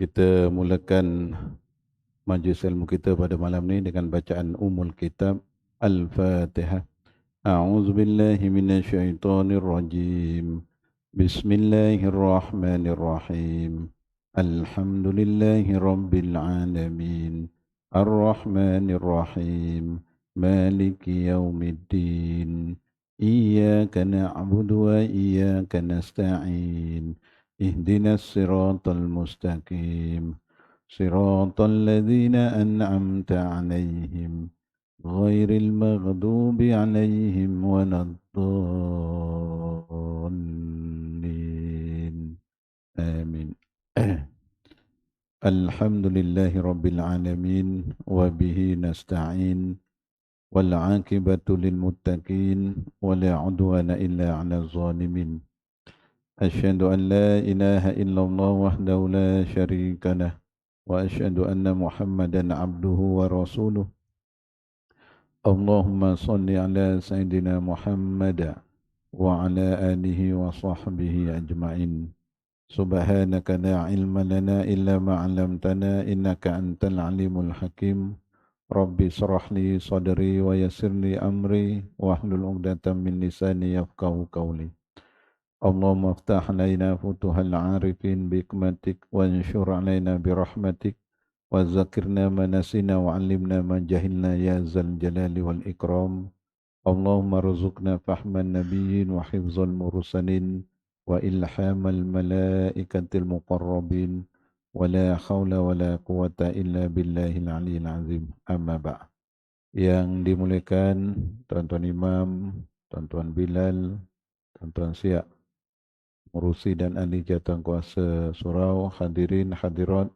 Kita mulakan majlis ilmu kita pada malam ni dengan bacaan Ummul Kitab Al-Fatihah. A'udzu billahi minasyaitonir rajim. Bismillahirrahmanirrahim. Alhamdulillahi rabbil alamin. Ar-Rahmanir Rahim. Maliki yaumiddin. Iyyaka na'budu wa iyyaka nasta'in. Ihdinas siratal mustaqim. صراط الذين أنعمت عليهم غير المغضوب عليهم ولا الضالين آمين. الحمد لله رب العالمين وبه نستعين والعاقبة للمتقين ولا عدوان إلا على الظالمين. أشهد أن لا إله إلا الله وحده لا شريك له وأشهد أن محمدا عبده ورسوله. اللهم صل على سيدنا محمد وعلى آله وصحبه أجمعين. سبحانك لا علم لنا إلا ما علمتنا إنك أنت العليم الحكيم. ربي اشرح لي صدري ويسر لي أمري واحلل عقدة من لساني يفقهوا قولي. اللهم افتح علينا فتوح العارفين بحكمتك وانشر علينا برحمتك وذكرنا ما نسينا وعلمنا ما جهلنا يا ذا الجلال والإكرام. اللهم ارزقنا فهم النبيين وحفظ المرسلين وإلحام الملائكة المقربين ولا حول ولا قوة إلا بالله العلي العظيم. Amma ba'd. Yang dimuliakan tuan-tuan imam, tuan-tuan Bilal, tuan-tuan Siak, Murusi dan ahli jawatankuasa surau, hadirin hadirat,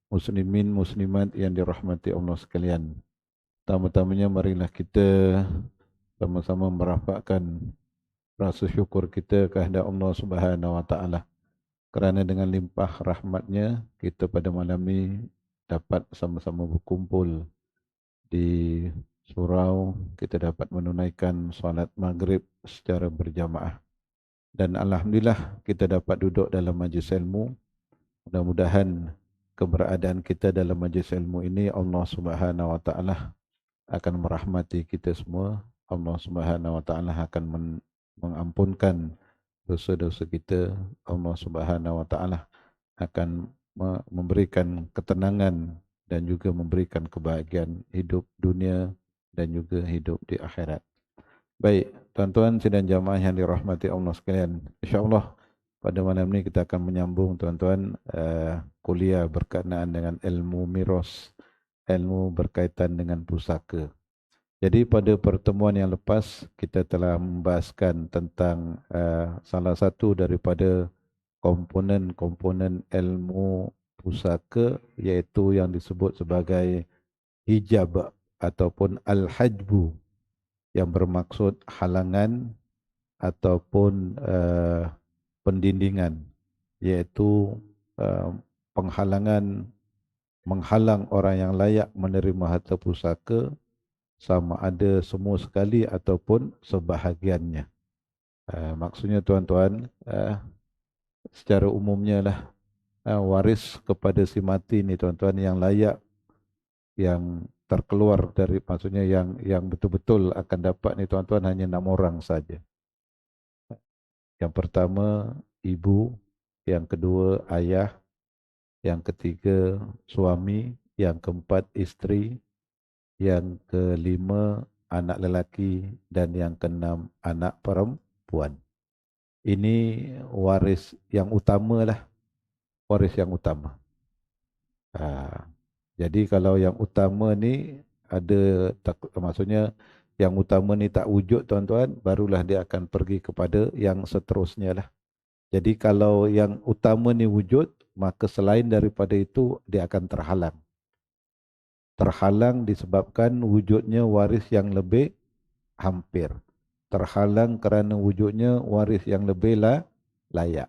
muslimin muslimat yang dirahmati Allah sekalian. Pertama-tamanya marilah kita sama-sama merafakkan rasa syukur kita kehadap Allah Subhanahu wa taala kerana dengan limpah rahmatnya kita pada malam ini dapat sama-sama berkumpul di surau, kita dapat menunaikan solat maghrib secara berjamaah. Dan alhamdulillah kita dapat duduk dalam majlis ilmu. Mudah-mudahan keberadaan kita dalam majlis ilmu ini Allah Subhanahu wa taala akan merahmati kita semua. Allah Subhanahu wa taala akan mengampunkan dosa-dosa kita. Allah Subhanahu wa taala akan memberikan ketenangan dan juga memberikan kebahagiaan hidup dunia dan juga hidup di akhirat. Baik, tuan-tuan sidang jamaah yang dirahmati Allah sekalian. InsyaAllah pada malam ini kita akan menyambung tuan-tuan kuliah berkenaan dengan ilmu miras, ilmu berkaitan dengan pusaka. Jadi pada pertemuan yang lepas kita telah membahaskan tentang salah satu daripada komponen-komponen ilmu pusaka, iaitu yang disebut sebagai hijab ataupun al-hajbu, yang bermaksud halangan ataupun pendindingan, iaitu penghalangan, menghalang orang yang layak menerima harta pusaka sama ada semua sekali ataupun sebahagiannya. Maksudnya tuan-tuan, secara umumnya lah waris kepada si mati ni tuan-tuan yang layak, yang terkeluar dari, maksudnya yang betul-betul akan dapat ni tuan-tuan hanya 6 orang saja. Yang pertama ibu, yang kedua ayah, yang ketiga suami, yang keempat isteri, yang kelima anak lelaki dan yang keenam anak perempuan. Ini waris yang utama lah, waris yang utama. Jadi kalau yang utama ni ada, maksudnya yang utama ni tak wujud tuan-tuan, barulah dia akan pergi kepada yang seterusnya lah. Jadi kalau yang utama ni wujud, maka selain daripada itu dia akan terhalang. Terhalang disebabkan wujudnya waris yang lebih hampir. Terhalang kerana wujudnya waris yang lebih layak.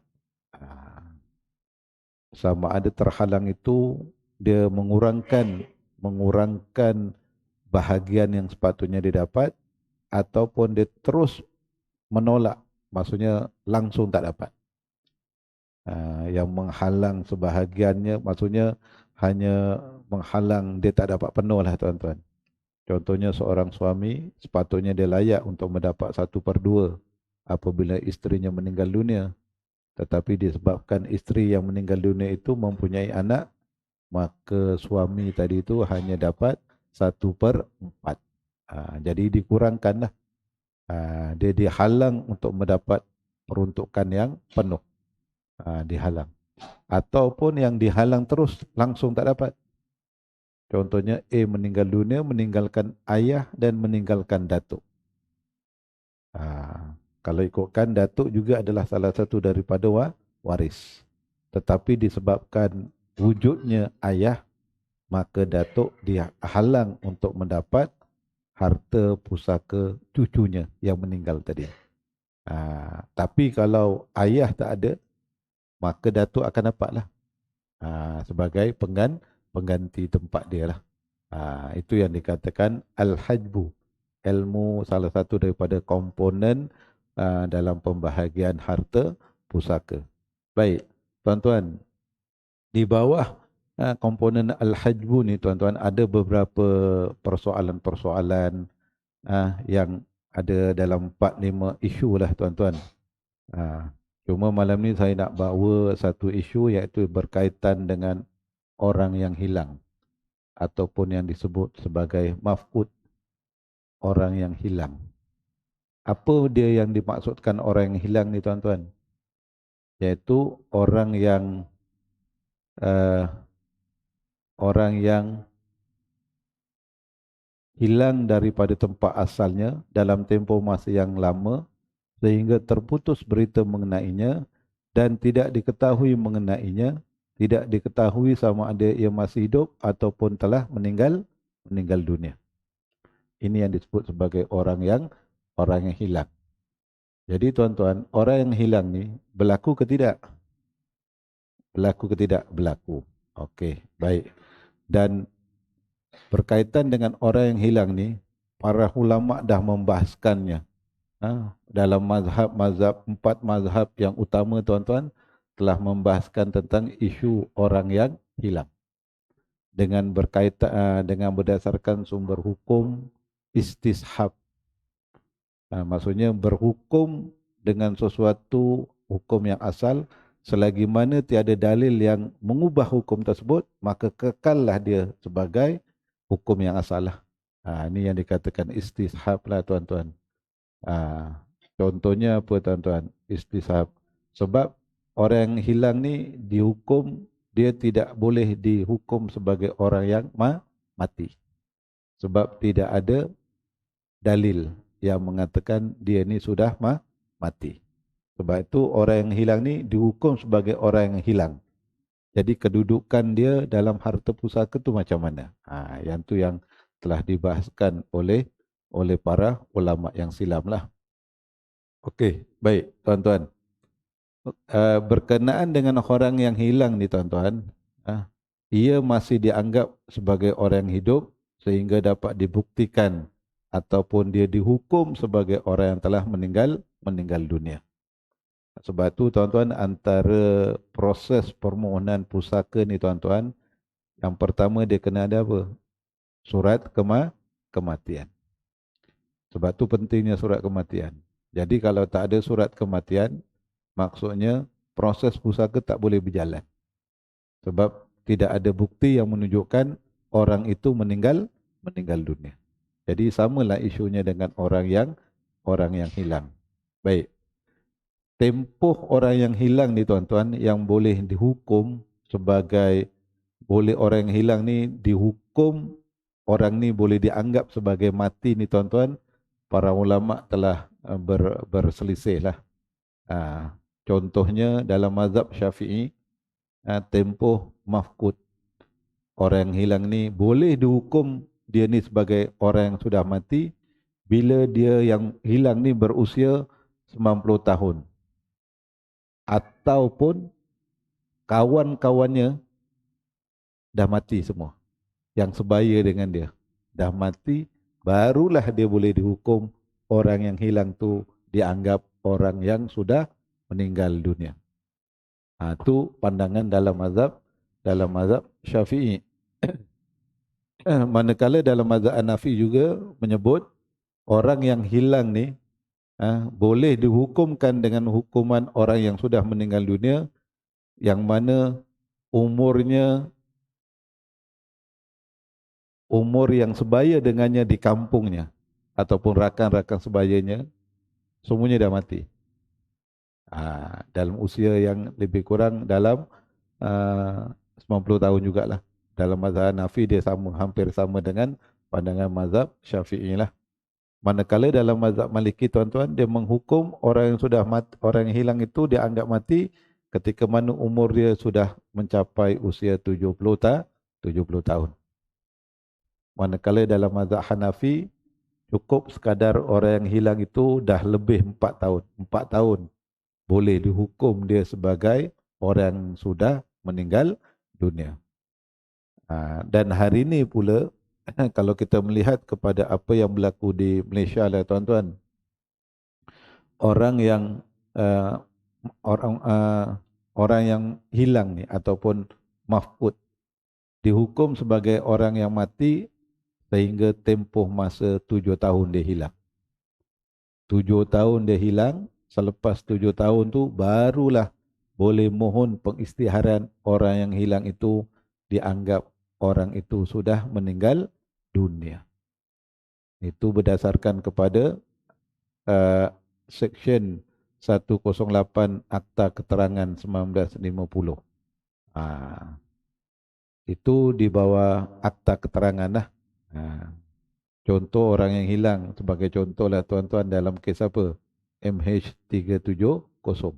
Sama ada terhalang itu dia mengurangkan bahagian yang sepatutnya didapat, ataupun dia terus menolak, maksudnya langsung tak dapat. Yang menghalang sebahagiannya, maksudnya hanya menghalang, dia tak dapat penuh lah tuan-tuan. Contohnya seorang suami sepatutnya dia layak untuk mendapat 1/2 apabila isterinya meninggal dunia. Tetapi disebabkan isteri yang meninggal dunia itu mempunyai anak, maka suami tadi itu hanya dapat 1/4. Jadi dikurangkanlah. Dia dihalang untuk mendapat peruntukan yang penuh. Dihalang. Ataupun yang dihalang terus langsung tak dapat. Contohnya A meninggal dunia, meninggalkan ayah dan meninggalkan datuk. Kalau ikutkan, datuk juga adalah salah satu daripada waris. Tetapi disebabkan wujudnya ayah, maka datuk dia halang untuk mendapat harta pusaka cucunya yang meninggal tadi. Tapi kalau ayah tak ada, maka datuk akan dapatlah sebagai pengganti tempat dia lah. Itu yang dikatakan al-hajbu. Ilmu salah satu daripada komponen dalam pembahagian harta pusaka. Baik, tuan-tuan, di bawah komponen al-hajbu ni tuan-tuan ada beberapa persoalan-persoalan yang ada dalam 4-5 isu lah tuan-tuan. Cuma malam ni saya nak bawa satu isu iaitu berkaitan dengan orang yang hilang ataupun yang disebut sebagai maf'ud, orang yang hilang. Apa dia yang dimaksudkan orang yang hilang ni tuan-tuan? Iaitu orang yang hilang daripada tempat asalnya dalam tempoh masa yang lama sehingga terputus berita mengenainya dan tidak diketahui mengenainya, tidak diketahui sama ada ia masih hidup ataupun telah meninggal dunia. Ini yang disebut sebagai orang yang hilang. Jadi tuan-tuan, orang yang hilang ni berlaku ke tidak? Berlaku ke tidak? Berlaku. Okey, baik. Dan berkaitan dengan orang yang hilang ni, para ulama dah membahaskannya. Dalam mazhab 4 mazhab yang utama tuan-tuan telah membahaskan tentang isu orang yang hilang. Dengan berkaitan dengan berdasarkan sumber hukum istishab. Maksudnya berhukum dengan sesuatu hukum yang asal, selagi mana tiada dalil yang mengubah hukum tersebut, maka kekallah dia sebagai hukum yang asal lah. Ini yang dikatakan istishab lah tuan-tuan. Contohnya apa tuan-tuan? Istishab. Sebab orang yang hilang ni dihukum, dia tidak boleh dihukum sebagai orang yang mati. Sebab tidak ada dalil yang mengatakan dia ni sudah mati. Sebab itu orang yang hilang ni dihukum sebagai orang yang hilang. Jadi kedudukan dia dalam harta pusaka tu macam mana? Yang tu yang telah dibahaskan oleh para ulama yang silam lah. Okey, baik tuan-tuan. Berkenaan dengan orang yang hilang ni tuan-tuan, ia masih dianggap sebagai orang yang hidup sehingga dapat dibuktikan ataupun dia dihukum sebagai orang yang telah meninggal dunia. Sebab tu tuan-tuan, antara proses permohonan pusaka ni tuan-tuan, yang pertama dia kena ada apa? Surat kematian. Sebab tu pentingnya surat kematian. Jadi kalau tak ada surat kematian, maksudnya proses pusaka tak boleh berjalan. Sebab tidak ada bukti yang menunjukkan orang itu meninggal dunia. Jadi samalah isunya dengan orang yang hilang. Baik. Tempoh orang yang hilang ni tuan-tuan, yang boleh dihukum sebagai, boleh orang yang hilang ni dihukum, orang ni boleh dianggap sebagai mati ni tuan-tuan, para ulama telah berselisih lah. Contohnya dalam mazhab Syafi'i, tempoh mafqud, orang yang hilang ni boleh dihukum dia ni sebagai orang yang sudah mati bila dia yang hilang ni berusia 90 tahun. Ataupun kawan-kawannya dah mati semua. Yang sebaya dengan dia. Dah mati, barulah dia boleh dihukum orang yang hilang tu dianggap orang yang sudah meninggal dunia. Itu pandangan dalam mazhab Syafi'i. Manakala dalam mazhab Hanafi juga menyebut orang yang hilang ni boleh dihukumkan dengan hukuman orang yang sudah meninggal dunia, yang mana umur yang sebaya dengannya di kampungnya ataupun rakan-rakan sebayanya semuanya dah mati. Dalam usia yang lebih kurang dalam 90 tahun jugalah. Dalam mazhab Hanafi dia hampir sama dengan pandangan mazhab Syafi'i lah. Manakala dalam mazhab Maliki tuan-tuan, dia menghukum orang yang sudah mati, orang yang hilang itu dia anggap mati ketika mana umur dia sudah mencapai usia 70 tahun. Manakala dalam mazhab Hanafi cukup sekadar orang yang hilang itu dah lebih 4 tahun. 4 tahun boleh dihukum dia sebagai orang yang sudah meninggal dunia. Dan hari ini pula kalau kita melihat kepada apa yang berlaku di Malaysia lah tuan-tuan, orang yang orang yang hilang ni ataupun mafqud dihukum sebagai orang yang mati sehingga tempoh masa 7 tahun dia hilang. 7 tahun dia hilang, selepas 7 tahun tu barulah boleh mohon pengisytiharan orang yang hilang itu dianggap orang itu sudah meninggal dunia. Itu berdasarkan kepada Seksyen 108 Akta Keterangan 1950. Itu di bawah Akta Keterangan lah. Contoh orang yang hilang sebagai contoh lah tuan-tuan dalam kes apa? MH370.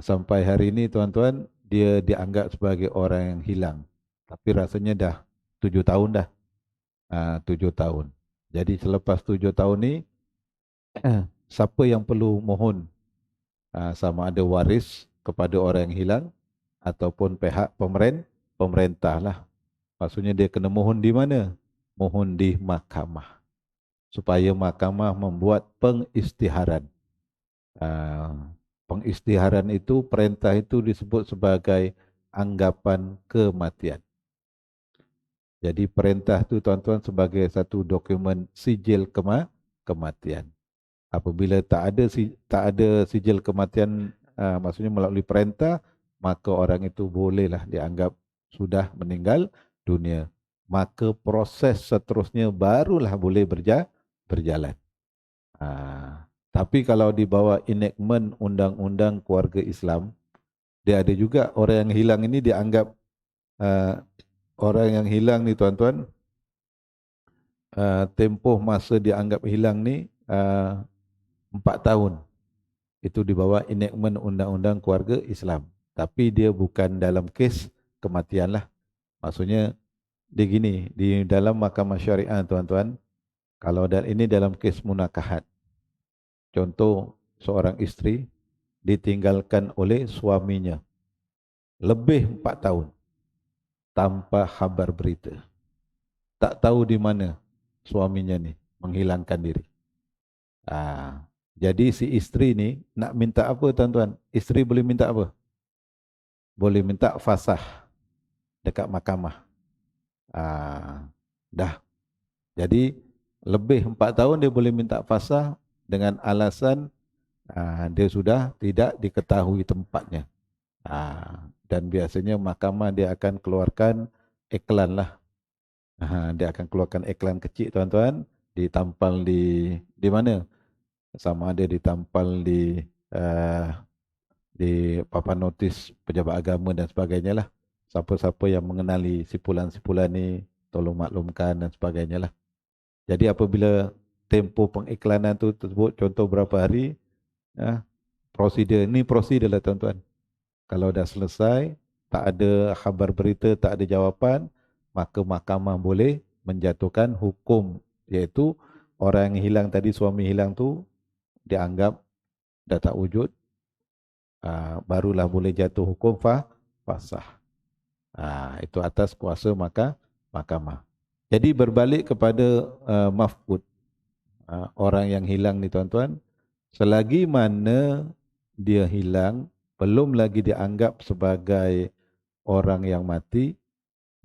Sampai hari ini tuan-tuan dia dianggap sebagai orang yang hilang. Tapi rasanya dah 7 tahun dah. 7 tahun. Jadi selepas 7 tahun ni siapa yang perlu mohon sama ada waris kepada orang yang hilang ataupun pihak pemerintah lah. Maksudnya dia kena mohon di mana? Mohon di mahkamah. Supaya mahkamah membuat pengisytiharan. Pengisytiharan itu, perintah itu disebut sebagai anggapan kematian. Jadi perintah itu tuan-tuan sebagai satu dokumen sijil kematian. Apabila tak ada sijil kematian, maksudnya melalui perintah, maka orang itu bolehlah dianggap sudah meninggal dunia. Maka proses seterusnya barulah boleh berjalan. Tapi kalau di bawah enactment undang-undang keluarga Islam, dia ada juga orang yang hilang ini dianggap orang yang hilang ni tuan-tuan, tempoh masa dianggap hilang ni 4 tahun. Itu di bawah enactment undang-undang keluarga Islam. Tapi dia bukan dalam kes kematian lah. Maksudnya dia gini, di dalam mahkamah syariah tuan-tuan, kalau ini dalam kes munakahat. Contoh seorang isteri ditinggalkan oleh suaminya lebih 4 tahun tanpa khabar berita. Tak tahu di mana suaminya ni menghilangkan diri. Jadi si isteri ni nak minta apa tuan-tuan? Isteri boleh minta apa? Boleh minta fasah dekat mahkamah. Dah. Jadi lebih 4 tahun dia boleh minta fasah dengan alasan dia sudah tidak diketahui tempatnya. Dan biasanya mahkamah dia akan keluarkan iklan lah. Dia akan keluarkan iklan kecil tuan-tuan, ditampal di mana? Sama ada ditampal di papan notis pejabat agama dan sebagainya lah. Siapa-siapa yang mengenali sipulan-sipulan ni tolong maklumkan dan sebagainya lah. Jadi apabila tempoh pengiklanan tu tersebut contoh berapa hari, prosedur lah tuan-tuan. Kalau dah selesai, tak ada khabar berita, tak ada jawapan, maka mahkamah boleh menjatuhkan hukum, iaitu orang yang hilang tadi, suami hilang tu dianggap dah tak wujud, barulah boleh jatuh hukum fasah. Itu atas kuasa mahkamah. Jadi berbalik kepada mafqud, orang yang hilang ni tuan-tuan, selagi mana dia hilang belum lagi dianggap sebagai orang yang mati,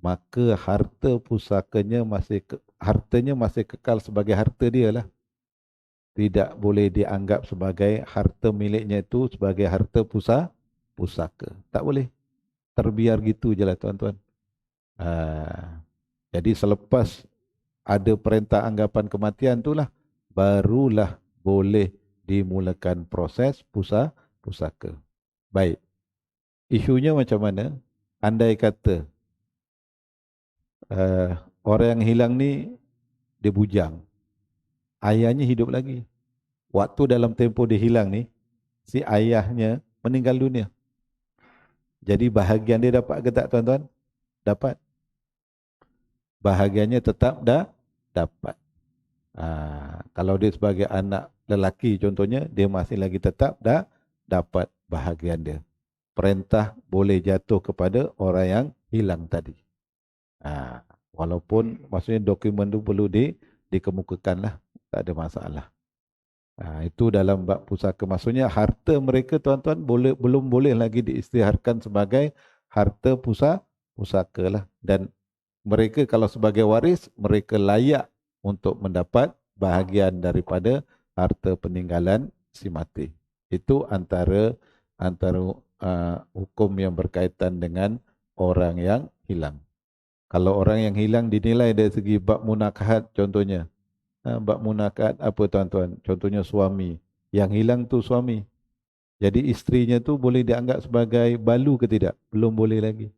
maka hartanya masih kekal sebagai harta dia lah. Tidak boleh dianggap sebagai harta miliknya itu sebagai harta pusaka. Tak boleh. Terbiar gitu je lah tuan-tuan. Jadi selepas ada perintah anggapan kematian itulah, barulah boleh dimulakan proses pusaka. Baik. Isunya macam mana? Andai kata orang yang hilang ni dia bujang. Ayahnya hidup lagi. Waktu dalam tempoh dia hilang ni, si ayahnya meninggal dunia. Jadi bahagian dia dapat ke tak tuan-tuan? Dapat. Bahagiannya tetap dapat. Kalau dia sebagai anak lelaki contohnya, dia masih lagi tetap dapat bahagian dia. Perintah boleh jatuh kepada orang yang hilang tadi. Walaupun maksudnya dokumen itu perlu dikemukakan lah. Tak ada masalah. Itu dalam bab pusaka. Maksudnya harta mereka tuan-tuan belum boleh lagi diisytiharkan sebagai harta pusaka lah. Dan mereka kalau sebagai waris, mereka layak untuk mendapat bahagian daripada harta peninggalan si mati. Itu antara hukum yang berkaitan dengan orang yang hilang. Kalau orang yang hilang dinilai dari segi bab munakahat contohnya. Bab munakahat apa tuan-tuan? Contohnya suami. Yang hilang tu suami. Jadi istrinya tu boleh dianggap sebagai balu ke tidak? Belum boleh lagi.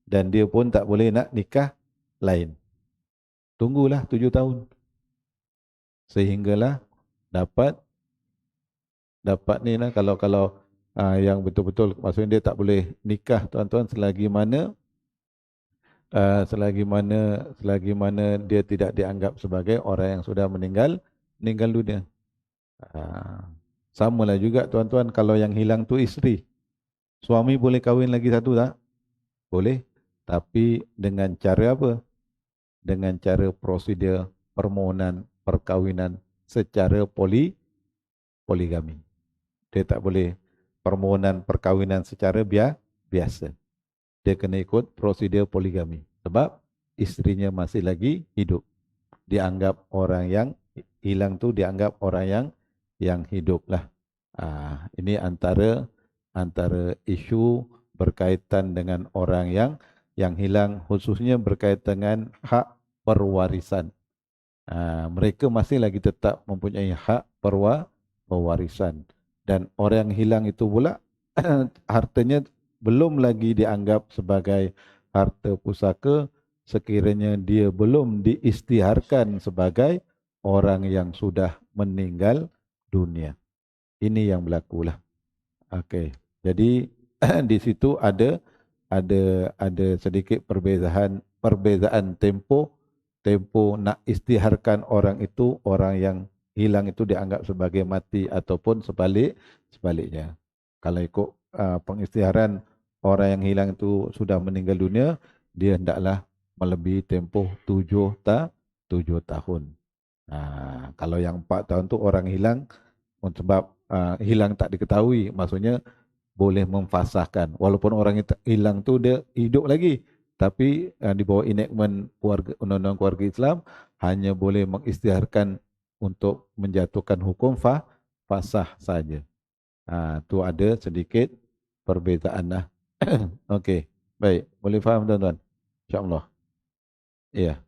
Dan dia pun tak boleh nak nikah lain. Tunggulah 7 tahun. Sehinggalah dapat ni lah kalau yang betul-betul maksudnya dia tak boleh nikah tuan-tuan selagi mana dia tidak dianggap sebagai orang yang sudah meninggal dunia. Samalah juga tuan-tuan kalau yang hilang tu isteri. Suami boleh kahwin lagi satu tak? Boleh. Tapi dengan cara apa? Dengan cara prosedur permohonan perkahwinan secara poligami. Dia tak boleh permohonan perkahwinan secara biasa. Dia kena ikut prosedur poligami. Sebab istrinya masih lagi hidup. Dianggap orang yang hilang tu dianggap orang yang hidup lah. Ini antara isu berkaitan dengan orang yang hilang, khususnya berkaitan dengan hak perwarisan. Mereka masih lagi tetap mempunyai hak pewarisan. Dan orang yang hilang itu pula hartanya belum lagi dianggap sebagai harta pusaka sekiranya dia belum diisytiharkan sebagai orang yang sudah meninggal dunia. Ini yang berlakulah. Okey. Jadi di situ ada sedikit perbezaan tempoh nak isytiharkan orang itu, orang yang hilang itu dianggap sebagai mati ataupun sebaliknya. Kalau ikut pengisytiharan orang yang hilang itu sudah meninggal dunia, dia hendaklah melebihi tempoh 7 tahun. Kalau yang 4 tahun tu orang hilang sebab hilang tak diketahui, maksudnya boleh memfasahkan. Walaupun orang hilang tu dia hidup lagi, tapi di bawah enactment undang-undang keluarga Islam hanya boleh mengisytiharkan untuk menjatuhkan hukum fasah saja. Tu ada sedikit perbezaan lah. Okey, baik. Boleh faham tuan-tuan? InsyaAllah. Ya.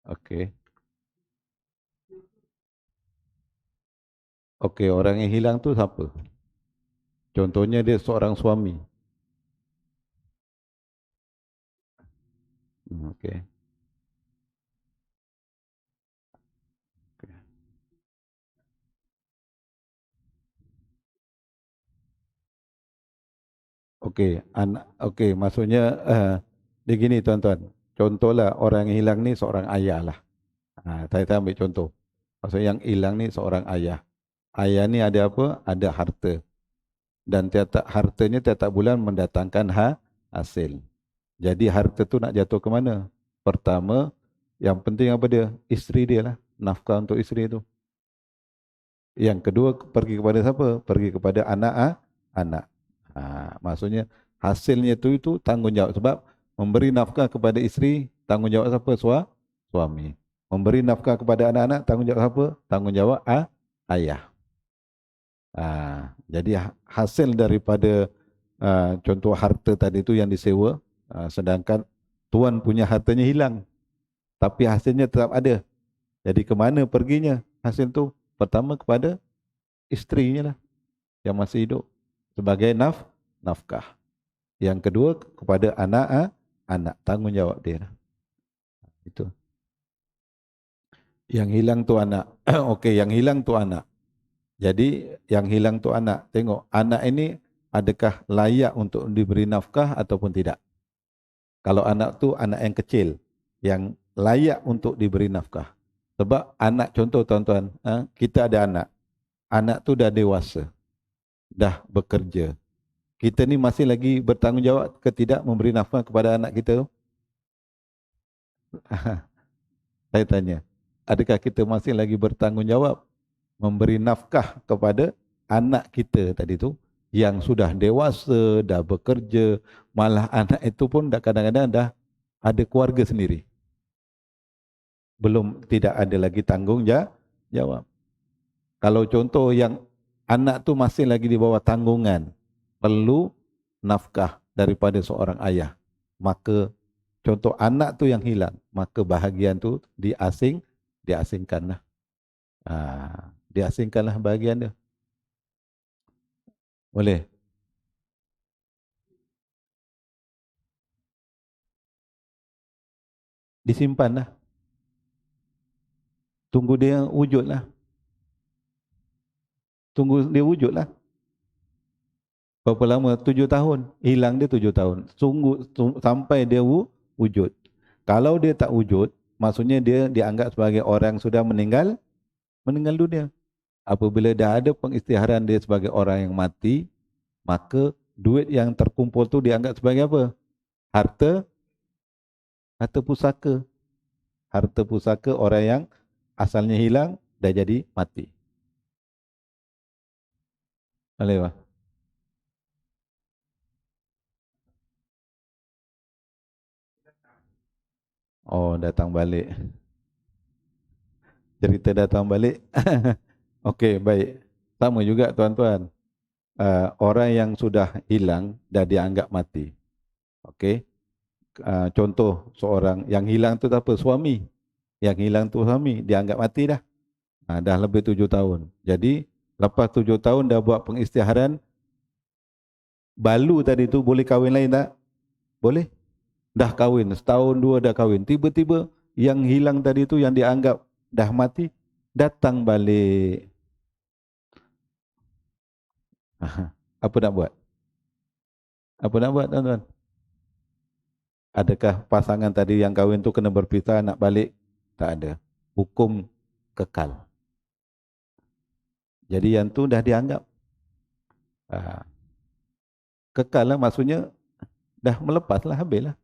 Okey. Okey, orang yang hilang tu siapa? Contohnya dia seorang suami. Okey. Okey, maksudnya dia gini tuan-tuan. Contohlah orang yang hilang ni seorang ayah lah. Saya ambil contoh. Maksudnya yang hilang ni seorang ayah. Ayah ni ada apa? Ada harta. Dan hartanya tiap bulan mendatangkan hasil. Jadi harta tu nak jatuh ke mana? Pertama, yang penting apa dia? Isteri dia lah. nafkah untuk isteri itu. Yang kedua pergi kepada siapa? Pergi kepada anak. Maksudnya hasilnya itu tanggungjawab, sebab memberi nafkah kepada isteri tanggungjawab siapa? Suami. Memberi nafkah kepada anak-anak tanggungjawab siapa? Tanggungjawab ayah. Jadi hasil daripada contoh harta tadi itu yang disewa, sedangkan tuan punya hartanya hilang, tapi hasilnya tetap ada. Jadi kemana perginya hasil itu? Pertama kepada istrinya lah yang masih hidup sebagai nafkah. Yang kedua kepada anak, tanggungjawab dia. Itu. Yang hilang tu anak. Okey, yang hilang tu anak. Jadi yang hilang tu anak. Tengok anak ini adakah layak untuk diberi nafkah ataupun tidak. Kalau anak tu anak yang kecil yang layak untuk diberi nafkah. Sebab anak, contoh tuan-tuan, kita ada anak. Anak tu dah dewasa, dah bekerja. Kita ni masih lagi bertanggungjawab ke tidak memberi nafkah kepada anak kita tu? Saya tanya, adakah kita masih lagi bertanggungjawab memberi nafkah kepada anak kita tadi tu yang sudah dewasa, dah bekerja, malah anak itu pun dah kadang-kadang dah ada keluarga sendiri. Belum, tidak ada lagi tanggungjawab. Kalau contoh yang anak tu masih lagi di bawah tanggungan, perlu nafkah daripada seorang ayah, maka contoh anak tu yang hilang, maka bahagian tu diasingkanlah. Diasingkanlah bahagian dia. Boleh? Disimpanlah. Tunggu dia wujudlah. Tunggu dia wujudlah. Berapa lama? 7 tahun. Hilang dia 7 tahun. Sampai dia wujud. Kalau dia tak wujud, maksudnya dia dianggap sebagai orang yang sudah meninggal dunia. Apabila dah ada pengisytiharan dia sebagai orang yang mati, maka duit yang terkumpul tu dianggap sebagai apa? Harta pusaka. Harta pusaka orang yang asalnya hilang dah jadi mati. Boleh tak? Oh, datang balik. Cerita datang balik. Okey, baik. Sama juga tuan-tuan. Orang yang sudah hilang dah dianggap mati. Okey. Contoh seorang yang hilang tu apa? Suami. Yang hilang tu suami, dianggap mati dah. Dah lebih 7 tahun. Jadi, lepas 7 tahun dah buat pengisytiharan, balu tadi tu boleh kahwin lain tak? Boleh. Dah kahwin, setahun dua dah kahwin. Tiba-tiba yang hilang tadi tu yang dianggap dah mati, datang balik. Apa nak buat? Apa nak buat tuan-tuan? Adakah pasangan tadi yang kahwin tu kena berpisah nak balik? Tak ada. Hukum kekal. Jadi yang tu dah dianggap kekal lah, maksudnya dah melepas lah, habis lah.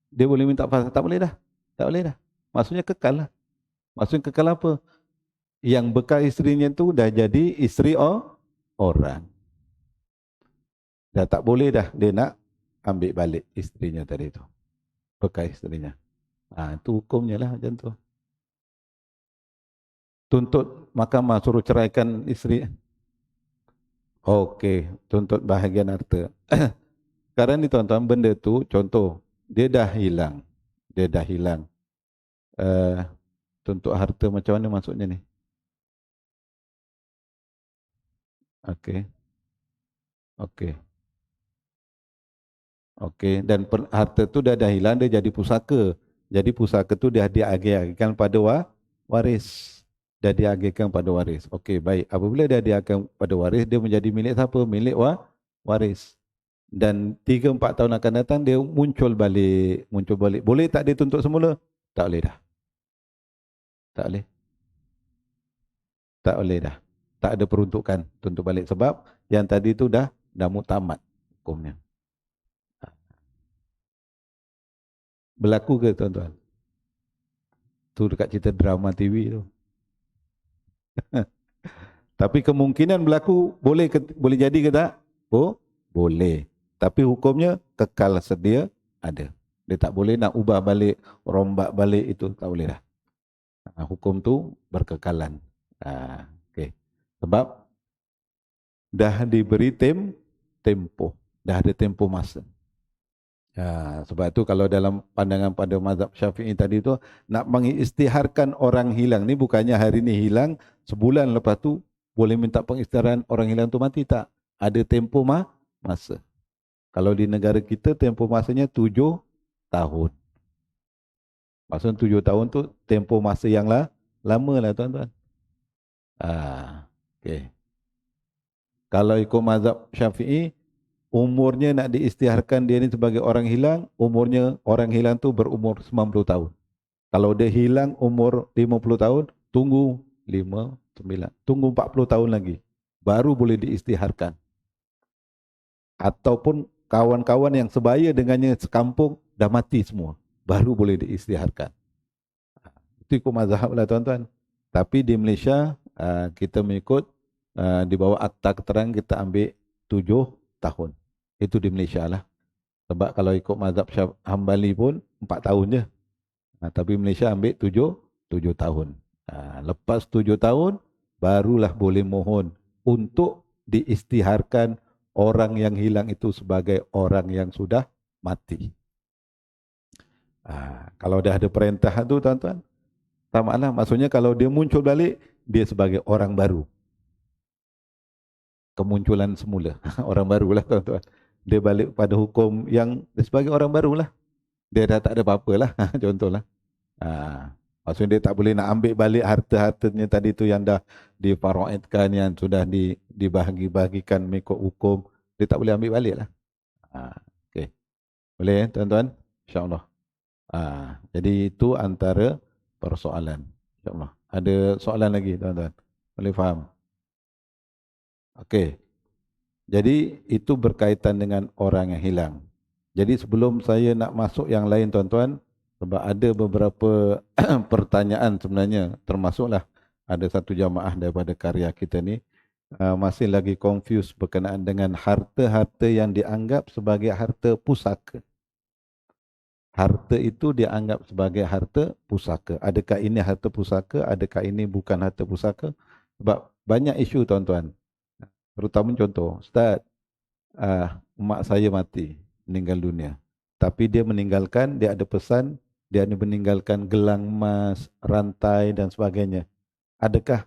Dia boleh minta pasal, tak boleh dah. Tak boleh dah. Maksudnya kekal lah. Maksudnya kekal apa? Yang bekas isterinya tu dah jadi isteri orang. Dah tak boleh dah dia nak ambil balik isterinya tadi tu. Bekas isterinya. Itu hukumnya lah macam tu. Tuntut mahkamah suruh ceraikan isteri. Okey, tuntut bahagian harta. Sekarang ni tuan-tuan, benda tu contoh, dia dah hilang. Dia dah hilang. Tuntut harta macam mana maksudnya ni? Okey. Okey. Okey, dan harta tu dah hilang, dia jadi pusaka. Jadi pusaka tu dia diagihkan pada waris. Dah diagihkan pada waris. Okey, baik. Apabila dia diagihkan pada waris, dia menjadi milik siapa? Milik waris. Dan 3-4 tahun akan datang dia muncul balik. Boleh tak dia tuntut semula? Tak boleh dah. Tak boleh. Tak boleh dah. Tak ada peruntukan tuntut balik sebab yang tadi tu dah muktamad hukumnya. Berlaku ke tuan-tuan? Tu dekat cerita drama TV tu. Tapi kemungkinan berlaku boleh jadi ke tak? Oh, boleh. Tapi hukumnya kekal sedia ada. Dia tak boleh nak ubah balik, rombak balik, itu tak boleh dah. Hukum tu berkekalan. Okay. Sebab dah diberi tempoh, dah ada tempoh masa. Sebab tu kalau dalam pandangan pada mazhab Syafi'i tadi tu, nak mengisytiharkan orang hilang ni bukannya hari ni hilang, sebulan lepas tu boleh minta pengisytiharan orang hilang tu mati, tak. Ada tempoh masa. Kalau di negara kita tempoh masanya 7 tahun. Maksudnya 7 tahun tu tempoh masa yang lama lah tuan-tuan. Okay. Kalau ikut mazhab Syafi'i, umurnya nak diisytiharkan dia ni sebagai orang hilang, umurnya orang hilang tu berumur 90 tahun. Kalau dia hilang umur 50 tahun, tunggu 5, 9, tunggu 40 tahun lagi. Baru boleh diisytiharkan. Ataupun kawan-kawan yang sebaya dengannya sekampung dah mati semua, baru boleh diisytiharkan. Itu ikut mazhab lah tuan-tuan. Tapi di Malaysia, kita mengikut di bawah akta keterangan kita ambil 7 tahun. Itu di Malaysia lah. Sebab kalau ikut mazhab Hambali pun 4 tahun je. Tapi Malaysia ambil 7 tahun. Lepas 7 tahun, barulah boleh mohon untuk diisytiharkan orang yang hilang itu sebagai orang yang sudah mati. Kalau dah ada perintah tu tuan-tuan, tak masalah. Maksudnya kalau dia muncul balik, dia sebagai orang baru. Kemunculan semula. Orang barulah tuan-tuan. Dia balik pada hukum yang dia sebagai orang barulah. Dia dah tak ada apa-apa lah. Contohlah. Maksudnya dia tak boleh nak ambil balik harta-hartanya tadi tu yang dah difaraidkan, yang sudah dibahagi-bahagikan mengikut hukum. Dia tak boleh ambil balik lah. Okay. Boleh tuan-tuan? InsyaAllah. Jadi itu antara persoalan. InsyaAllah. Ada soalan lagi tuan-tuan? Boleh faham? Okey. Jadi itu berkaitan dengan orang yang hilang. Jadi sebelum saya nak masuk yang lain tuan-tuan, sebab ada beberapa pertanyaan sebenarnya, termasuklah ada satu jamaah daripada karya kita ni masih lagi confused berkenaan dengan harta-harta yang dianggap sebagai harta pusaka. Harta itu dianggap sebagai harta pusaka. Adakah ini harta pusaka? Adakah ini bukan harta pusaka? Sebab banyak isu tuan-tuan. Terutama contoh, Ustaz, mak saya mati, meninggal dunia. Tapi dia meninggalkan, dia ada pesan, dia meninggalkan gelang emas, rantai dan sebagainya. Adakah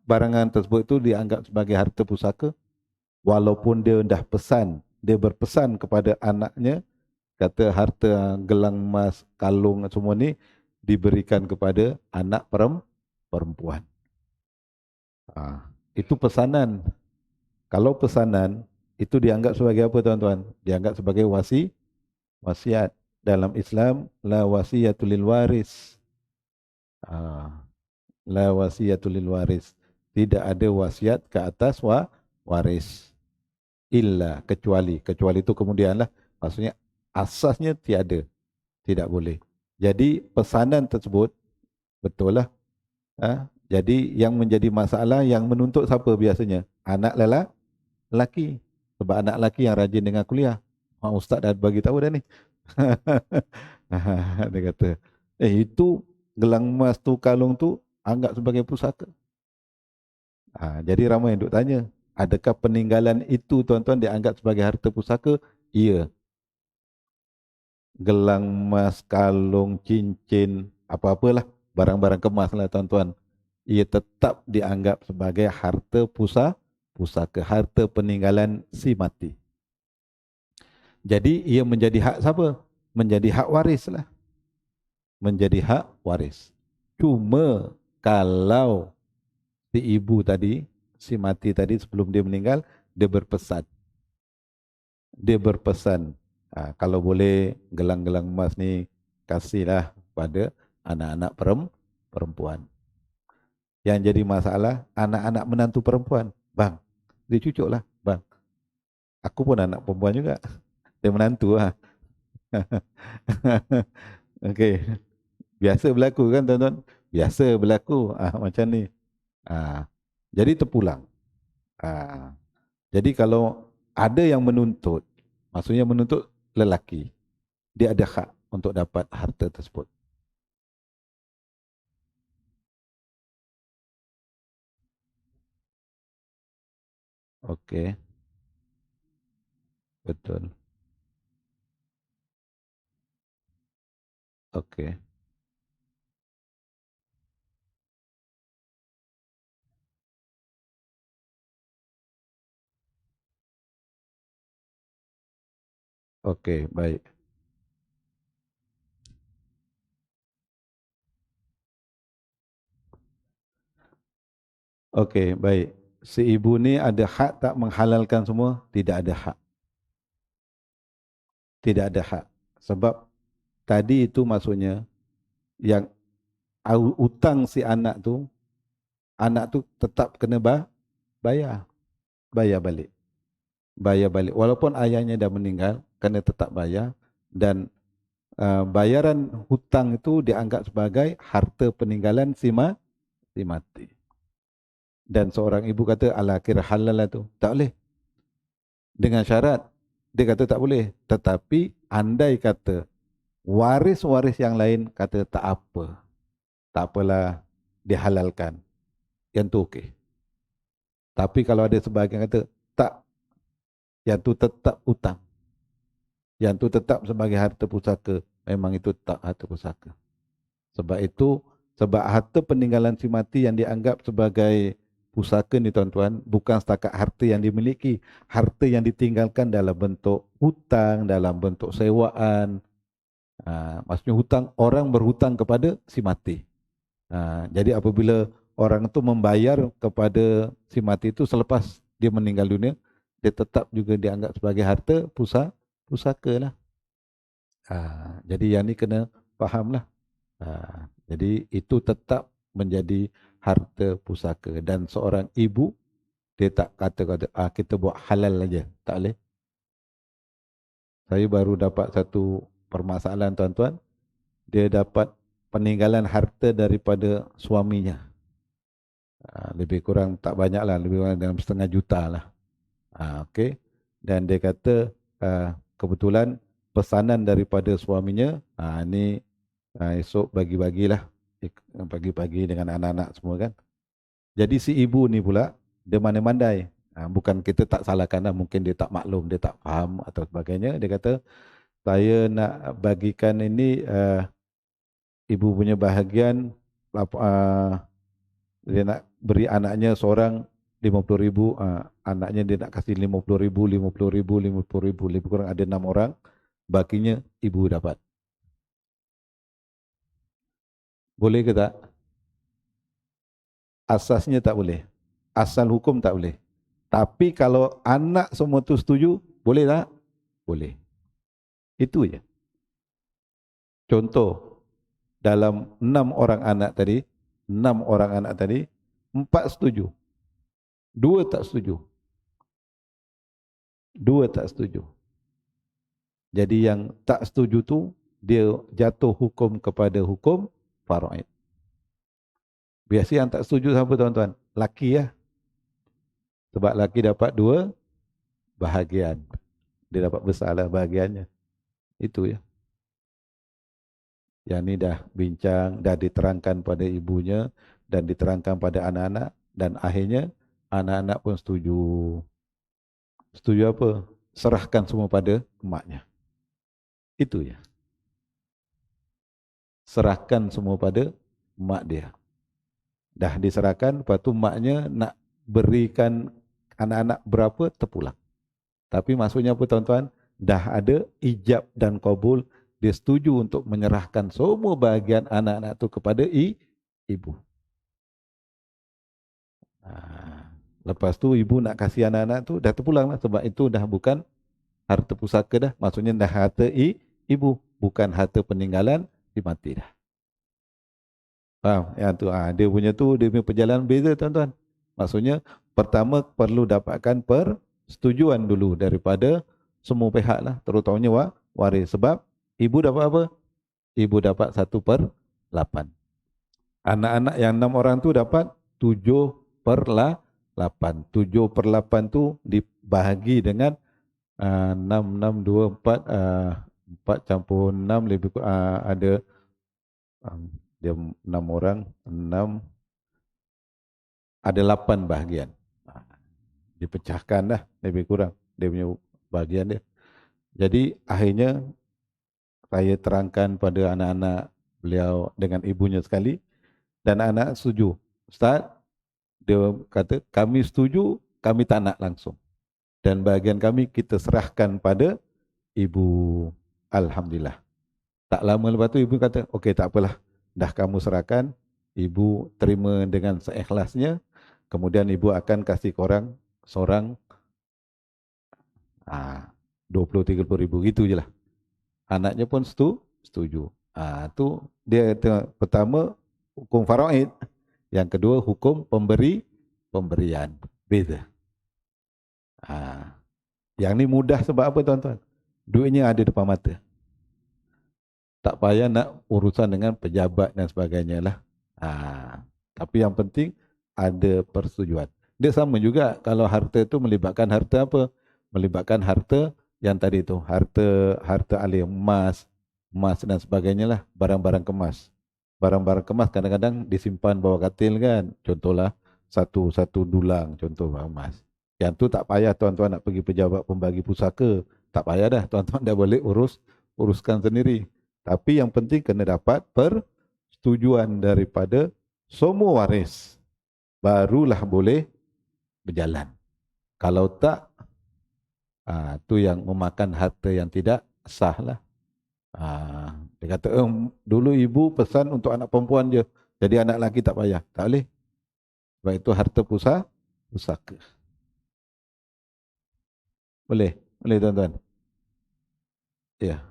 barangan tersebut itu dianggap sebagai harta pusaka? Walaupun dia dah pesan, dia berpesan kepada anaknya, kata harta gelang emas, kalung semua ni diberikan kepada anak perempuan. Itu pesanan. Kalau pesanan, itu dianggap sebagai apa tuan-tuan? Dianggap sebagai wasiat. Dalam Islam, la wasiyatul lil waris. La wasiyatul lil waris. Tidak ada wasiat ke atas waris. Illa, kecuali. Kecuali itu kemudianlah. Maksudnya asasnya tiada. Tidak boleh. Jadi pesanan tersebut, betul lah. Jadi yang menjadi masalah, yang menuntut siapa biasanya? Anak lelaki. Sebab anak lelaki yang rajin dengan kuliah. Ustaz dah bagi tahu dah ni. Dia kata, itu gelang emas tu, kalung tu anggap sebagai pusaka. Jadi ramai yang duk tanya, adakah peninggalan itu tuan-tuan dianggap sebagai harta pusaka? Ya. Gelang emas, kalung, cincin, apa-apalah, barang-barang kemas lah tuan-tuan. Ia tetap dianggap sebagai harta pusaka, harta peninggalan si mati. Jadi ia menjadi hak siapa? Menjadi hak waris lah. Menjadi hak waris. Cuma kalau si ibu tadi, si mati tadi sebelum dia meninggal, dia berpesan. Dia berpesan, kalau boleh gelang-gelang emas ni kasihlah pada anak-anak perempuan. Yang jadi masalah, anak-anak menantu perempuan. Bang, dia cucuk lah. Bang, aku pun anak perempuan juga. Dia menantu lah. Okey. Biasa berlaku kan tuan-tuan? Biasa berlaku macam ni. Jadi terpulang. Jadi kalau ada yang menuntut, maksudnya menuntut lelaki, dia ada hak untuk dapat harta tersebut. Okey, betul. Okey, okey, baik. Okey, baik. Si ibu ni ada hak tak menghalalkan semua? Tidak ada hak. Tidak ada hak. Sebab tadi itu maksudnya yang hutang si anak tu tetap kena bayar. Bayar balik. Bayar balik. Walaupun ayahnya dah meninggal, kena tetap bayar. Dan bayaran hutang itu dianggap sebagai harta peninggalan si mati. Dan seorang ibu kata, ala kira halal lah tu. Tak boleh. Dengan syarat, dia kata tak boleh. Tetapi andai kata waris-waris yang lain kata tak apa. Tak apalah dihalalkan. Yang tu okey. Tapi kalau ada sebahagian kata tak, yang tu tetap hutang. Yang tu tetap sebagai harta pusaka. Memang itu tak harta pusaka. Sebab itu, sebab harta peninggalan si mati yang dianggap sebagai pusaka ni tuan-tuan, bukan setakat harta yang dimiliki, harta yang ditinggalkan dalam bentuk hutang, dalam bentuk sewaan. Maksudnya hutang, orang berhutang kepada si mati. Jadi apabila orang itu membayar kepada si mati itu selepas dia meninggal dunia, dia tetap juga dianggap sebagai harta pusaka lah. Jadi yang ni kena fahamlah. Jadi itu tetap menjadi harta pusaka. Dan seorang ibu, dia tak kata kita buat halal aja. Tak boleh. Saya baru dapat satu permasalahan tuan-tuan. Dia dapat peninggalan harta daripada suaminya. Lebih kurang tak banyak lah. Lebih kurang dalam 500,000 lah. Okay. Dan dia kata kebetulan pesanan daripada suaminya, ni esok bagi-bagilah. Bagi-bagi dengan anak-anak semua kan. Jadi si ibu ni pula, dia mandai-mandai. Bukan kita tak salahkan lah, mungkin dia tak maklum, dia tak faham atau sebagainya. Dia kata, saya nak bagikan ini ibu punya bahagian, dia nak beri anaknya seorang 50,000, anaknya dia nak kasih 50,000, 50,000, 50,000, lebih kurang ada 6 orang, bakinya ibu dapat. Boleh ke tak? Asasnya tak boleh. Asal hukum tak boleh. Tapi kalau anak semua tu setuju, boleh tak? Boleh. Itu je. Contoh, dalam 6 orang anak tadi, 6 orang anak tadi, 4 setuju. 2 tak setuju. 2 tak setuju. Jadi yang tak setuju tu, dia jatuh hukum kepada hukum faraid. Biasa yang tak setuju siapa tuan-tuan? Laki ya. Sebab laki dapat 2 bahagian. Dia dapat besarlah bahagiannya. Itu ya. Yang ni dah bincang, dah diterangkan pada ibunya dan diterangkan pada anak-anak dan akhirnya anak-anak pun setuju. Setuju apa? Serahkan semua pada emaknya. Itu ya. Serahkan semua pada emak dia. Dah diserahkan, lepas tu emaknya nak berikan anak-anak berapa terpulang. Tapi maksudnya apa tuan-tuan? Dah ada ijab dan qabul, dia setuju untuk menyerahkan semua bahagian anak-anak tu kepada ibu. Lepas tu ibu nak kasih anak-anak tu dah terpulang lah, sebab itu dah bukan harta pusaka dah. Maksudnya dah harta ibu, bukan harta peninggalan si mati dah. Faham? Yang tu, dia punya tu, dia punya perjalanan beza tuan-tuan. Maksudnya pertama perlu dapatkan persetujuan dulu daripada semua pihak lah, terutamanya waris. Sebab ibu dapat apa? Ibu dapat 1/3. 8. Anak-anak yang 6 orang tu dapat 7/8. 7/8 tu dibahagi dengan 6, 6, 2, 4, 4 campur 6 lebih ada dia 6 orang, 6, ada 8 bahagian. Dipecahkan dah lebih kurang dia punya bahagian dia. Jadi akhirnya saya terangkan pada anak-anak beliau dengan ibunya sekali dan anak setuju. Ustaz, dia kata kami setuju, kami tak nak langsung. Dan bahagian kami kita serahkan pada ibu. Alhamdulillah. Tak lama lepas tu ibu kata, okey tak apalah. Dah kamu serahkan, ibu terima dengan seikhlasnya. Kemudian ibu akan kasih korang seorang 20-30 ribu gitu je lah. Anaknya pun setuju. Tu dia pertama hukum faraid, yang kedua hukum pemberian. Beza. Yang ni mudah sebab apa tuan-tuan? Duitnya ada depan mata. Tak payah nak urusan dengan pejabat dan sebagainya lah. Tapi yang penting ada persetujuan. Dia sama juga kalau harta tu melibatkan harta apa? Melibatkan harta yang tadi tu, harta alim, emas dan sebagainya lah, barang-barang kemas. Barang-barang kemas kadang-kadang disimpan bawah katil kan. Contohlah satu dulang, contoh emas. Yang tu tak payah tuan-tuan nak pergi pejabat pembagi pusaka. Tak payah dah, tuan-tuan dah boleh uruskan sendiri. Tapi yang penting kena dapat persetujuan daripada semua waris. Barulah boleh berjalan. Kalau tak, tu yang memakan harta yang tidak sah lah. Dia kata, dulu ibu pesan untuk anak perempuan je. Jadi anak lelaki tak payah. Tak boleh. Sebab itu harta pusaka. Boleh? Boleh tuan-tuan? Ya.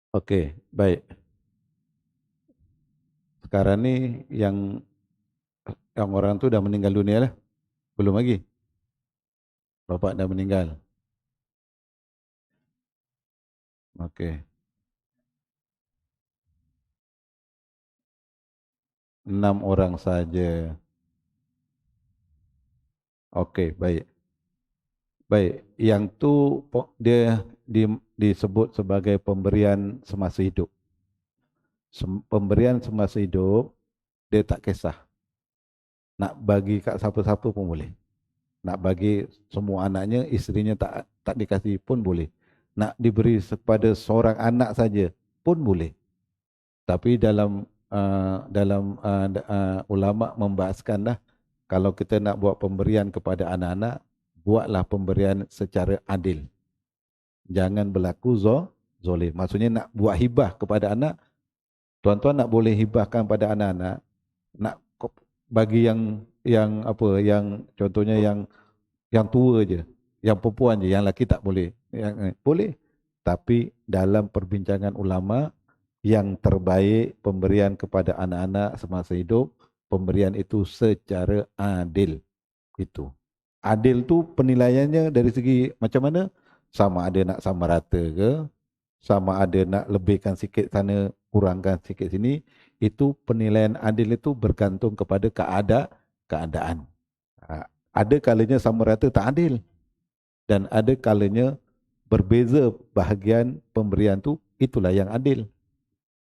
Okey, baik. Sekarang ni yang orang tu dah meninggal dunia lah. Belum lagi. Bapak dah meninggal. Okey. 6 orang saja. Okey, baik. Baik, yang tu dia disebut sebagai pemberian semasa hidup. Pemberian semasa hidup, dia tak kisah. Nak bagi kat siapa-siapa pun boleh. Nak bagi semua anaknya, isterinya tak dikasih pun boleh. Nak diberi kepada seorang anak saja pun boleh. Tapi dalam ulama membahaskan dah, kalau kita nak buat pemberian kepada anak-anak, buatlah pemberian secara adil. Jangan berlaku zolim. Maksudnya nak buat hibah kepada anak, tuan-tuan nak boleh hibahkan pada anak-anak, nak bagi yang apa, yang contohnya yang tua je, yang perempuan je, yang lelaki tak boleh. Boleh. Tapi dalam perbincangan ulama, yang terbaik pemberian kepada anak-anak semasa hidup, pemberian itu secara adil. Itu. Adil tu penilaiannya dari segi macam mana? Sama ada nak sama rata ke, sama ada nak lebihkan sikit sana, kurangkan sikit sini. Itu penilaian adil itu bergantung kepada keadaan. Ada kalanya sama rata tak adil. Dan ada kalanya berbeza bahagian pemberian tu, itulah yang adil.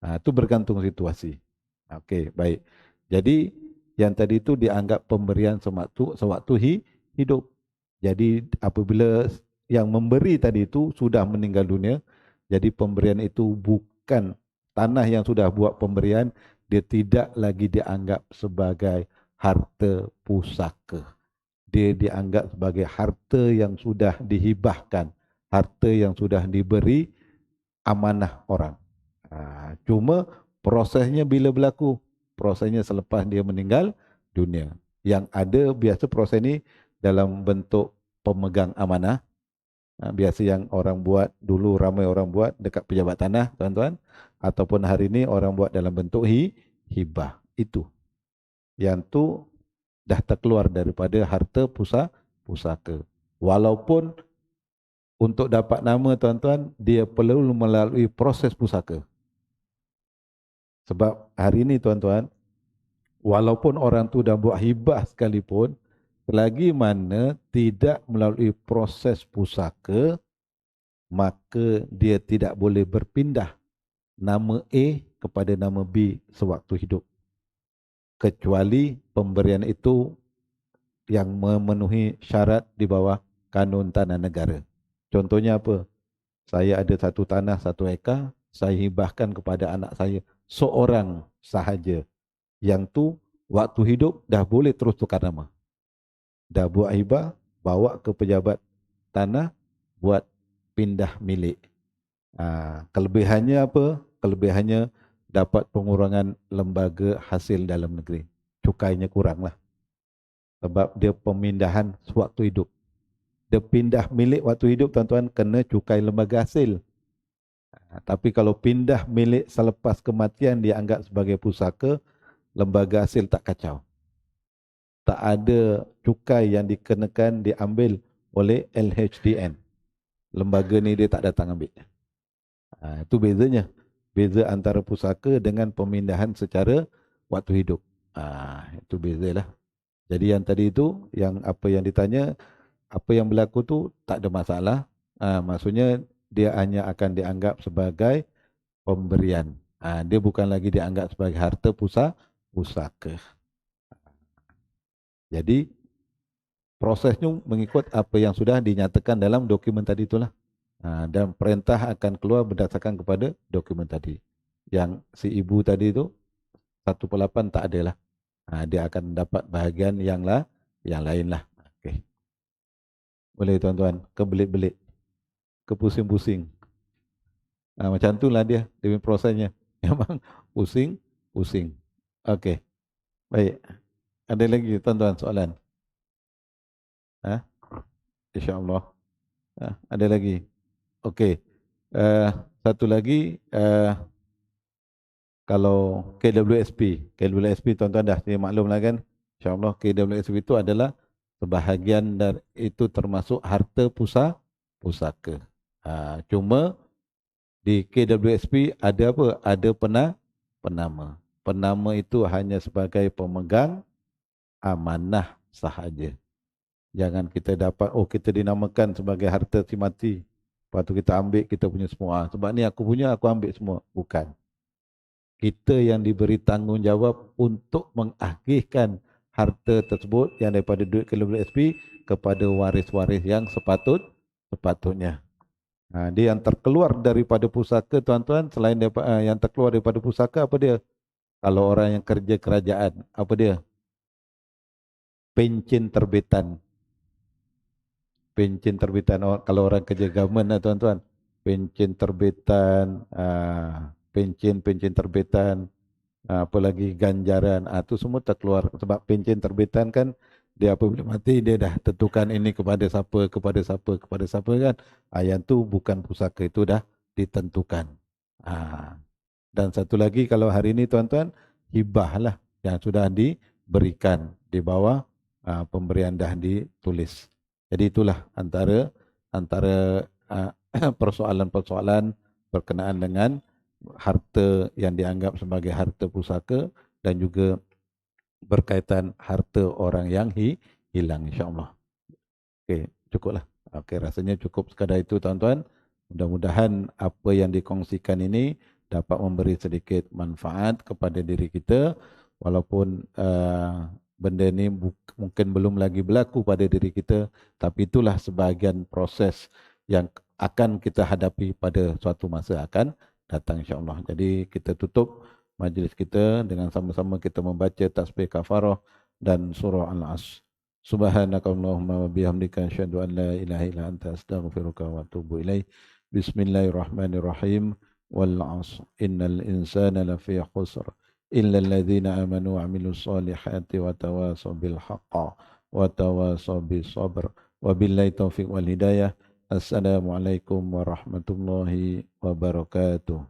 Itu bergantung situasi. Okey, baik. Jadi yang tadi itu dianggap pemberian sewaktu hidup. Jadi apabila yang memberi tadi itu sudah meninggal dunia, jadi pemberian itu bukan tanah yang sudah buat pemberian, dia tidak lagi dianggap sebagai harta pusaka. Dia dianggap sebagai harta yang sudah dihibahkan, harta yang sudah diberi amanah orang. Cuma prosesnya bila berlaku? Prosesnya selepas dia meninggal dunia. Yang ada biasa proses ini dalam bentuk pemegang amanah. Biasa yang orang buat dulu, ramai orang buat dekat pejabat tanah, tuan-tuan. Ataupun hari ini orang buat dalam bentuk hibah. Itu. Yang tu dah terkeluar daripada harta pusaka. Walaupun untuk dapat nama, tuan-tuan, dia perlu melalui proses pusaka. Sebab hari ini, tuan-tuan, walaupun orang tu dah buat hibah sekalipun, selagi mana tidak melalui proses pusaka, maka dia tidak boleh berpindah nama A kepada nama B sewaktu hidup. Kecuali pemberian itu yang memenuhi syarat di bawah kanun tanah negara. Contohnya apa? Saya ada satu tanah 1 ekar, saya hibahkan kepada anak saya seorang sahaja. Yang tu waktu hidup dah boleh terus tukar nama. Dah buat hibah, bawa ke pejabat tanah, buat pindah milik. Kelebihannya apa? Kelebihannya dapat pengurangan lembaga hasil dalam negeri. Cukainya kuranglah. Sebab dia pemindahan sewaktu hidup. Dia pindah milik waktu hidup, tuan-tuan, kena cukai lembaga hasil. Tapi kalau pindah milik selepas kematian dianggap sebagai pusaka, lembaga hasil tak kacau. Tak ada cukai yang dikenakan diambil oleh LHDN. Lembaga ni dia tak datang ambil. Itu bezanya. Beza antara pusaka dengan pemindahan secara waktu hidup. Itu bezalah. Jadi yang tadi itu, yang apa yang ditanya, apa yang berlaku tu tak ada masalah. Maksudnya dia hanya akan dianggap sebagai pemberian. Dia bukan lagi dianggap sebagai harta pusaka. Jadi prosesnya mengikut apa yang sudah dinyatakan dalam dokumen tadi itulah. Dan perintah akan keluar berdasarkan kepada dokumen tadi. Yang si ibu tadi itu 1/8 tak ada lah. Dia akan dapat bahagian yang lain lah. Okay. Boleh tuan-tuan, kebelit-belit, kepusing-pusing. Macam itulah dia prosesnya. Memang pusing. Okey. Baik. Ada lagi tuan-tuan soalan? InsyaAllah. Ada lagi? Okey. Satu lagi, kalau KWSP tuan-tuan dah maklumlah kan? InsyaAllah KWSP itu adalah sebahagian dari itu termasuk harta pusaka. Cuma di KWSP ada apa? Ada penama. Penama itu hanya sebagai pemegang amanah sahaja. Jangan kita dapat, kita dinamakan sebagai harta si mati. Lepas tu kita ambil kita punya semua. Sebab ni aku punya, aku ambil semua. Bukan. Kita yang diberi tanggungjawab untuk mengagihkan harta tersebut yang daripada duit KWSP kepada waris-waris yang sepatutnya. Dia yang terkeluar daripada pusaka, tuan-tuan, selain daripada, yang terkeluar daripada pusaka, apa dia? Kalau orang yang kerja kerajaan, apa dia? Pencen terbitan. Pencen terbitan. Kalau orang kerja government lah, tuan-tuan. Pencen terbitan, pencen terbitan, apa lagi ganjaran, itu semua terkeluar. Sebab pencen terbitan kan, dia apabila mati, dia dah tentukan ini kepada siapa kan. Yang tu bukan pusaka, itu dah ditentukan. Dan satu lagi, kalau hari ini tuan-tuan, hibah lah yang sudah diberikan di bawah pemberian dah ditulis. Jadi itulah antara persoalan-persoalan berkenaan dengan harta yang dianggap sebagai harta pusaka dan juga berkaitan harta orang yang hilang, insyaAllah. Okey, cukuplah. Okey, rasanya cukup sekadar itu, tuan-tuan. Mudah-mudahan apa yang dikongsikan ini dapat memberi sedikit manfaat kepada diri kita, walaupun benda ini mungkin belum lagi berlaku pada diri kita, tapi itulah sebahagian proses yang akan kita hadapi pada suatu masa akan datang, insyaAllah. Jadi kita tutup majlis kita dengan sama-sama kita membaca tasbih kafarah dan surah Al-Asr. Subhanakallahumma wa bihamdika asyhadu an la ilaha illa anta astaghfiruka wa atubu ilaik. Bismillahirrahmanirrahim. Wal 'asr innal insana lafi khusr illa alladhina amanu wa 'amilus solihati wa tawasaw bil haqq wa tawasaw bis sabr. Wabillahi taufiq wal hidayah. Assalamualaikum warahmatullahi wabarakatuh.